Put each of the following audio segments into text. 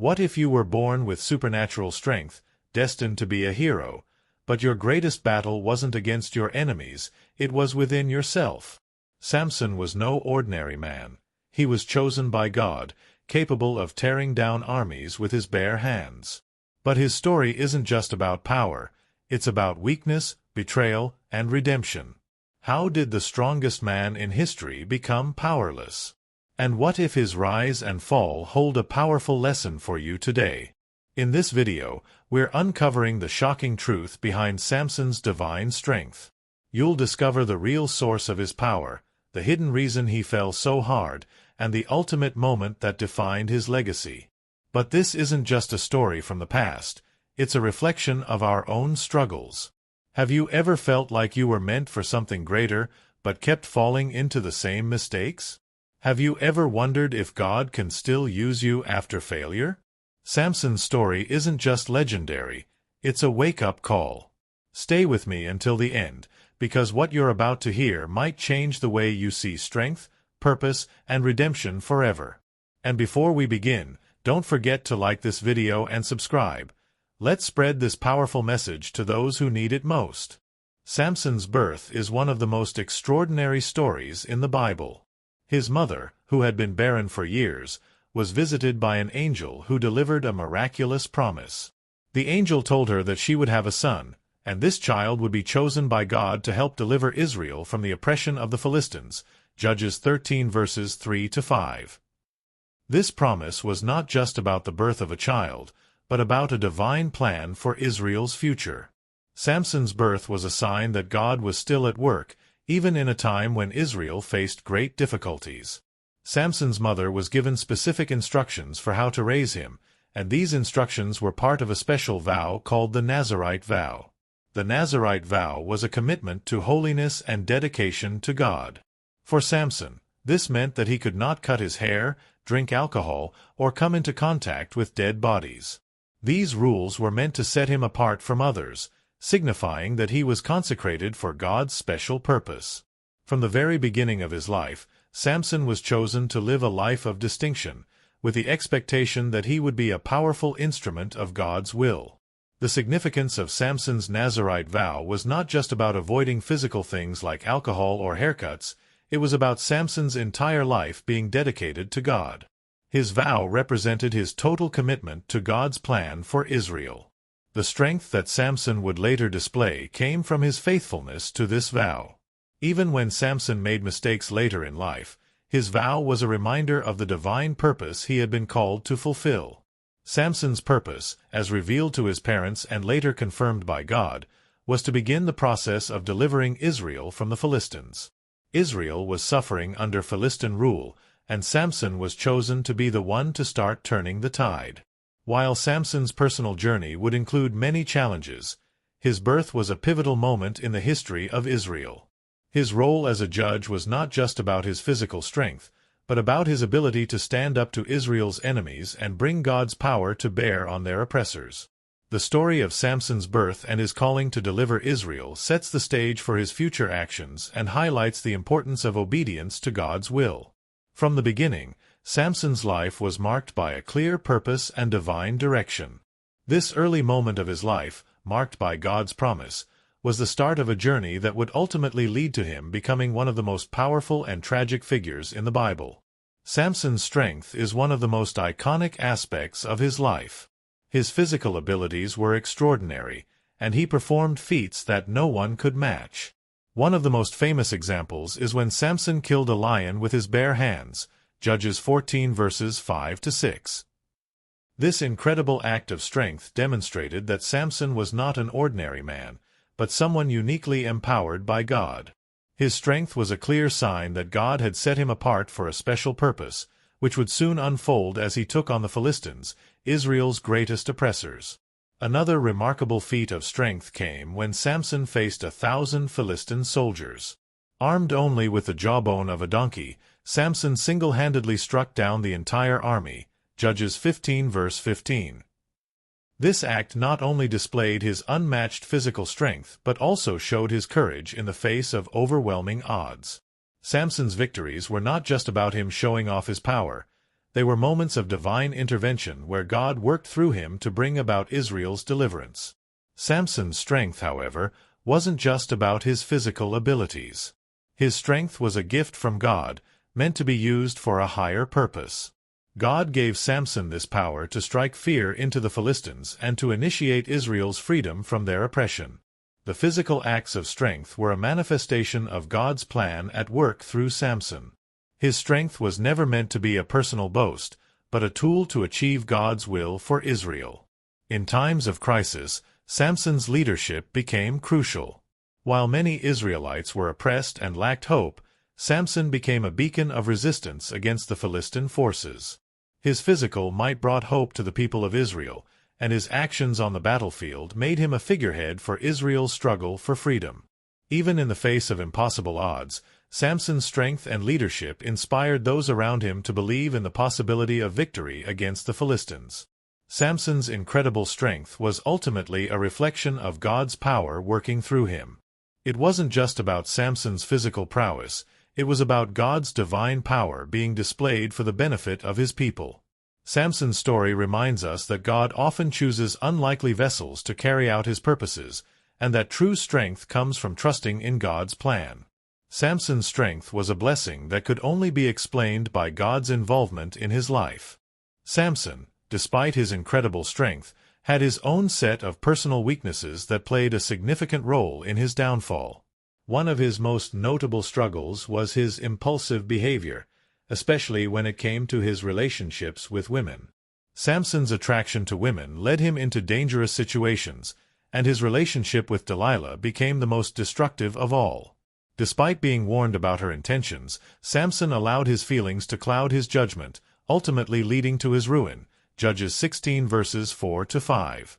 What if you were born with supernatural strength, destined to be a hero, but your greatest battle wasn't against your enemies, it was within yourself? Samson was no ordinary man. He was chosen by God, capable of tearing down armies with his bare hands. But his story isn't just about power, it's about weakness, betrayal, and redemption. How did the strongest man in history become powerless? And what if his rise and fall hold a powerful lesson for you today? In this video, we're uncovering the shocking truth behind Samson's divine strength. You'll discover the real source of his power, the hidden reason he fell so hard, and the ultimate moment that defined his legacy. But this isn't just a story from the past, it's a reflection of our own struggles. Have you ever felt like you were meant for something greater, but kept falling into the same mistakes? Have you ever wondered if God can still use you after failure? Samson's story isn't just legendary, it's a wake-up call. Stay with me until the end, because what you're about to hear might change the way you see strength, purpose, and redemption forever. And before we begin, don't forget to like this video and subscribe. Let's spread this powerful message to those who need it most. Samson's birth is one of the most extraordinary stories in the Bible. His mother, who had been barren for years, was visited by an angel who delivered a miraculous promise. The angel told her that she would have a son, and this child would be chosen by God to help deliver Israel from the oppression of the Philistines. Judges 13 verses 3-5. This promise was not just about the birth of a child, but about a divine plan for Israel's future. Samson's birth was a sign that God was still at work, even in a time when Israel faced great difficulties. Samson's mother was given specific instructions for how to raise him, and these instructions were part of a special vow called the Nazirite vow. The Nazirite vow was a commitment to holiness and dedication to God. For Samson, this meant that he could not cut his hair, drink alcohol, or come into contact with dead bodies. These rules were meant to set him apart from others, signifying that he was consecrated for God's special purpose. From the very beginning of his life, Samson was chosen to live a life of distinction, with the expectation that he would be a powerful instrument of God's will. The significance of Samson's Nazirite vow was not just about avoiding physical things like alcohol or haircuts, it was about Samson's entire life being dedicated to God. His vow represented his total commitment to God's plan for Israel. The strength that Samson would later display came from his faithfulness to this vow. Even when Samson made mistakes later in life, his vow was a reminder of the divine purpose he had been called to fulfill. Samson's purpose, as revealed to his parents and later confirmed by God, was to begin the process of delivering Israel from the Philistines. Israel was suffering under Philistine rule, and Samson was chosen to be the one to start turning the tide. While Samson's personal journey would include many challenges, his birth was a pivotal moment in the history of Israel. His role as a judge was not just about his physical strength, but about his ability to stand up to Israel's enemies and bring God's power to bear on their oppressors. The story of Samson's birth and his calling to deliver Israel sets the stage for his future actions and highlights the importance of obedience to God's will. From the beginning, Samson's life was marked by a clear purpose and divine direction. This early moment of his life, marked by God's promise, was the start of a journey that would ultimately lead to him becoming one of the most powerful and tragic figures in the Bible. Samson's strength is one of the most iconic aspects of his life. His physical abilities were extraordinary, and he performed feats that no one could match. One of the most famous examples is when Samson killed a lion with his bare hands, Judges 14 verses 5-6. This incredible act of strength demonstrated that Samson was not an ordinary man, but someone uniquely empowered by God. His strength was a clear sign that God had set him apart for a special purpose, which would soon unfold as he took on the Philistines, Israel's greatest oppressors. Another remarkable feat of strength came when Samson faced 1,000 Philistine soldiers. Armed only with the jawbone of a donkey, Samson single-handedly struck down the entire army, Judges 15 verse 15. This act not only displayed his unmatched physical strength but also showed his courage in the face of overwhelming odds. Samson's victories were not just about him showing off his power. They were moments of divine intervention where God worked through him to bring about Israel's deliverance. Samson's strength, however, wasn't just about his physical abilities. His strength was a gift from God, meant to be used for a higher purpose. God gave Samson this power to strike fear into the Philistines and to initiate Israel's freedom from their oppression. The physical acts of strength were a manifestation of God's plan at work through Samson. His strength was never meant to be a personal boast, but a tool to achieve God's will for Israel. In times of crisis, Samson's leadership became crucial. While many Israelites were oppressed and lacked hope, Samson became a beacon of resistance against the Philistine forces. His physical might brought hope to the people of Israel, and his actions on the battlefield made him a figurehead for Israel's struggle for freedom. Even in the face of impossible odds, Samson's strength and leadership inspired those around him to believe in the possibility of victory against the Philistines. Samson's incredible strength was ultimately a reflection of God's power working through him. It wasn't just about Samson's physical prowess, it was about God's divine power being displayed for the benefit of his people. Samson's story reminds us that God often chooses unlikely vessels to carry out his purposes, and that true strength comes from trusting in God's plan. Samson's strength was a blessing that could only be explained by God's involvement in his life. Samson, despite his incredible strength, had his own set of personal weaknesses that played a significant role in his downfall. One of his most notable struggles was his impulsive behavior, especially when it came to his relationships with women. Samson's attraction to women led him into dangerous situations, and his relationship with Delilah became the most destructive of all. Despite being warned about her intentions, Samson allowed his feelings to cloud his judgment, ultimately leading to his ruin. Judges 16 verses 4-5.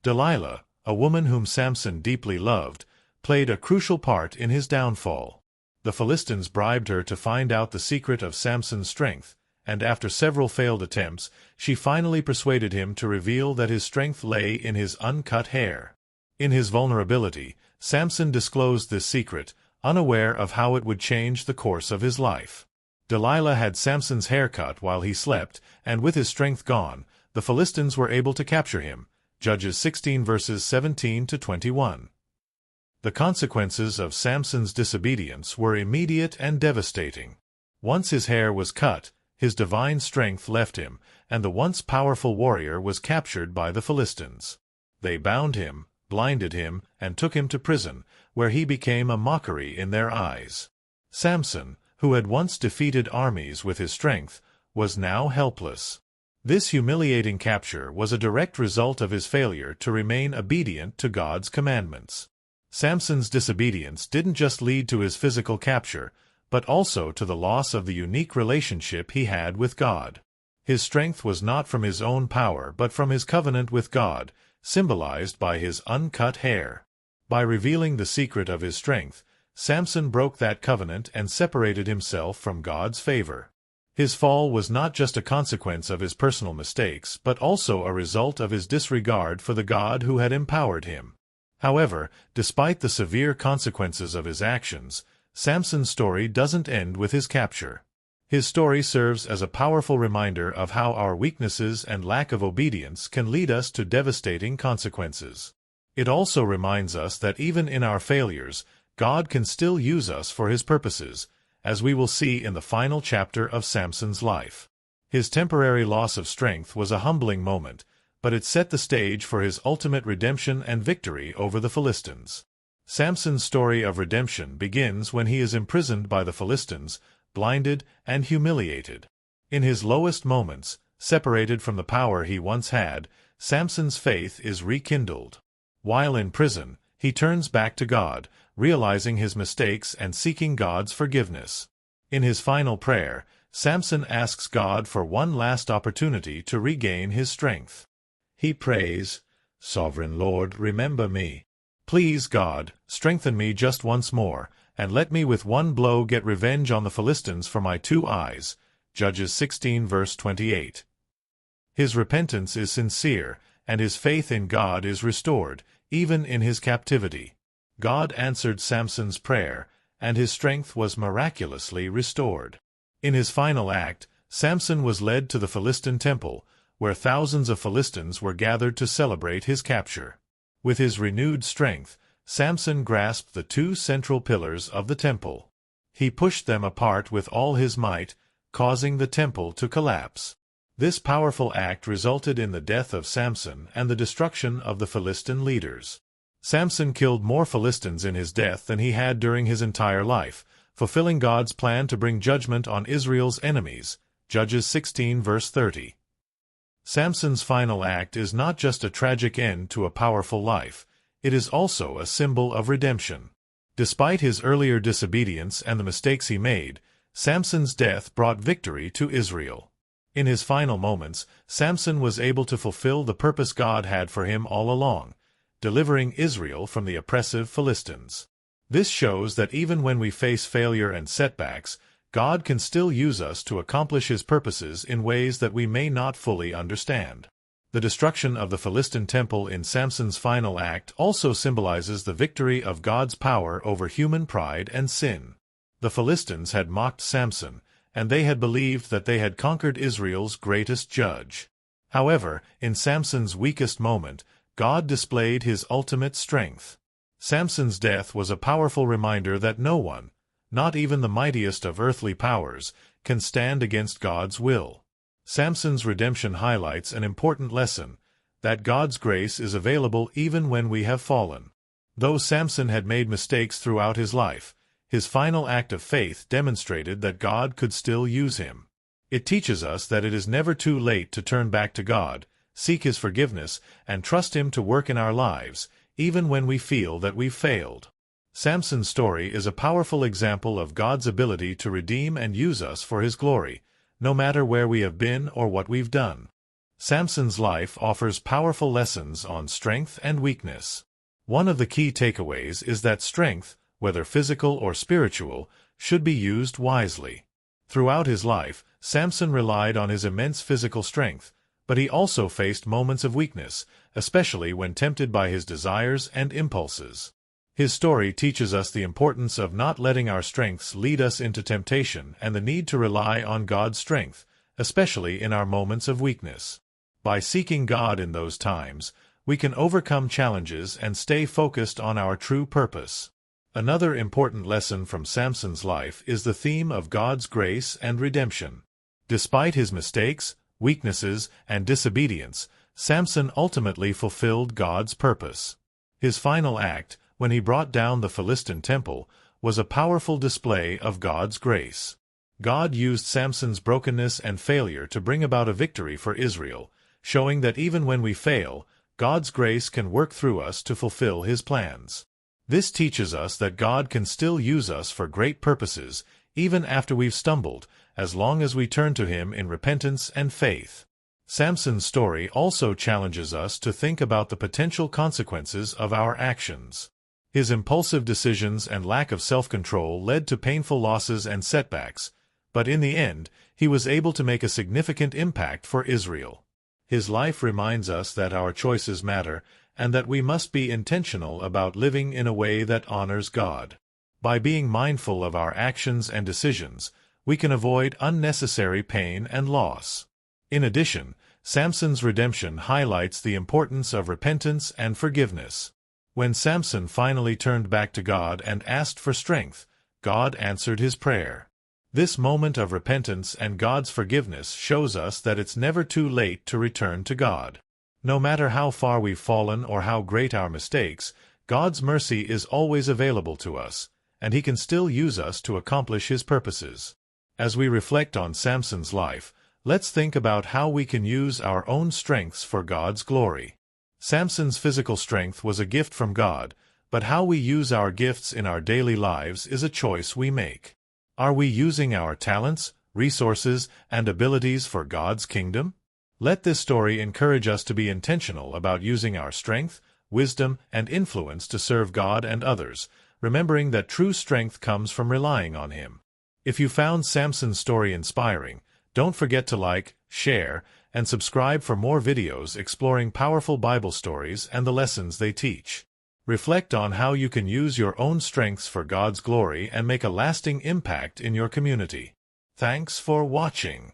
Delilah, a woman whom Samson deeply loved, played a crucial part in his downfall. The Philistines bribed her to find out the secret of Samson's strength, and after several failed attempts, she finally persuaded him to reveal that his strength lay in his uncut hair. In his vulnerability, Samson disclosed this secret, unaware of how it would change the course of his life. Delilah had Samson's hair cut while he slept, and with his strength gone, the Philistines were able to capture him. Judges 16 verses 17-21. The consequences of Samson's disobedience were immediate and devastating. Once his hair was cut, his divine strength left him, and the once powerful warrior was captured by the Philistines. They bound him, blinded him, and took him to prison, where he became a mockery in their eyes. Samson, who had once defeated armies with his strength, was now helpless. This humiliating capture was a direct result of his failure to remain obedient to God's commandments. Samson's disobedience didn't just lead to his physical capture, but also to the loss of the unique relationship he had with God. His strength was not from his own power but from his covenant with God, symbolized by his uncut hair. By revealing the secret of his strength, Samson broke that covenant and separated himself from God's favor. His fall was not just a consequence of his personal mistakes, but also a result of his disregard for the God who had empowered him. However, despite the severe consequences of his actions, Samson's story doesn't end with his capture. His story serves as a powerful reminder of how our weaknesses and lack of obedience can lead us to devastating consequences. It also reminds us that even in our failures, God can still use us for His purposes, as we will see in the final chapter of Samson's life. His temporary loss of strength was a humbling moment, but it set the stage for his ultimate redemption and victory over the Philistines. Samson's story of redemption begins when he is imprisoned by the Philistines, blinded and humiliated. In his lowest moments, separated from the power he once had, Samson's faith is rekindled. While in prison, he turns back to God, realizing his mistakes and seeking God's forgiveness. In his final prayer, Samson asks God for one last opportunity to regain his strength. He prays, "Sovereign Lord, remember me. Please, God, strengthen me just once more, and let me with one blow get revenge on the Philistines for my 2 eyes." Judges 16 verse 28. His repentance is sincere, and his faith in God is restored, even in his captivity. God answered Samson's prayer, and his strength was miraculously restored. In his final act, Samson was led to the Philistine temple, where thousands of Philistines were gathered to celebrate his capture. With his renewed strength, Samson grasped the two central pillars of the temple. He pushed them apart with all his might, causing the temple to collapse. This powerful act resulted in the death of Samson and the destruction of the Philistine leaders. Samson killed more Philistines in his death than he had during his entire life, fulfilling God's plan to bring judgment on Israel's enemies. Judges 16 verse 30. Samson's final act is not just a tragic end to a powerful life, it is also a symbol of redemption. Despite his earlier disobedience and the mistakes he made, Samson's death brought victory to Israel. In his final moments, Samson was able to fulfill the purpose God had for him all along, delivering Israel from the oppressive Philistines. This shows that even when we face failure and setbacks, God can still use us to accomplish His purposes in ways that we may not fully understand. The destruction of the Philistine temple in Samson's final act also symbolizes the victory of God's power over human pride and sin. The Philistines had mocked Samson, and they had believed that they had conquered Israel's greatest judge. However, in Samson's weakest moment, God displayed His ultimate strength. Samson's death was a powerful reminder that no one, not even the mightiest of earthly powers, can stand against God's will. Samson's redemption highlights an important lesson, that God's grace is available even when we have fallen. Though Samson had made mistakes throughout his life, his final act of faith demonstrated that God could still use him. It teaches us that it is never too late to turn back to God, seek His forgiveness, and trust Him to work in our lives, even when we feel that we've failed. Samson's story is a powerful example of God's ability to redeem and use us for His glory, no matter where we have been or what we've done. Samson's life offers powerful lessons on strength and weakness. One of the key takeaways is that strength, whether physical or spiritual, should be used wisely. Throughout his life, Samson relied on his immense physical strength, but he also faced moments of weakness, especially when tempted by his desires and impulses. His story teaches us the importance of not letting our strengths lead us into temptation and the need to rely on God's strength, especially in our moments of weakness. By seeking God in those times, we can overcome challenges and stay focused on our true purpose. Another important lesson from Samson's life is the theme of God's grace and redemption. Despite his mistakes, weaknesses, and disobedience, Samson ultimately fulfilled God's purpose. His final act, when he brought down the Philistine temple, was a powerful display of God's grace. God used Samson's brokenness and failure to bring about a victory for Israel, showing that even when we fail, God's grace can work through us to fulfill His plans. This teaches us that God can still use us for great purposes, even after we've stumbled, as long as we turn to Him in repentance and faith. Samson's story also challenges us to think about the potential consequences of our actions. His impulsive decisions and lack of self-control led to painful losses and setbacks, but in the end, he was able to make a significant impact for Israel. His life reminds us that our choices matter and that we must be intentional about living in a way that honors God. By being mindful of our actions and decisions, we can avoid unnecessary pain and loss. In addition, Samson's redemption highlights the importance of repentance and forgiveness. When Samson finally turned back to God and asked for strength, God answered his prayer. This moment of repentance and God's forgiveness shows us that it's never too late to return to God. No matter how far we've fallen or how great our mistakes, God's mercy is always available to us, and He can still use us to accomplish His purposes. As we reflect on Samson's life, let's think about how we can use our own strengths for God's glory. Samson's physical strength was a gift from God, but how we use our gifts in our daily lives is a choice we make. Are we using our talents, resources, and abilities for God's kingdom? Let this story encourage us to be intentional about using our strength, wisdom, and influence to serve God and others, remembering that true strength comes from relying on Him. If you found Samson's story inspiring, don't forget to like, share, and subscribe for more videos exploring powerful Bible stories and the lessons they teach. Reflect on how you can use your own strengths for God's glory and make a lasting impact in your community. Thanks for watching.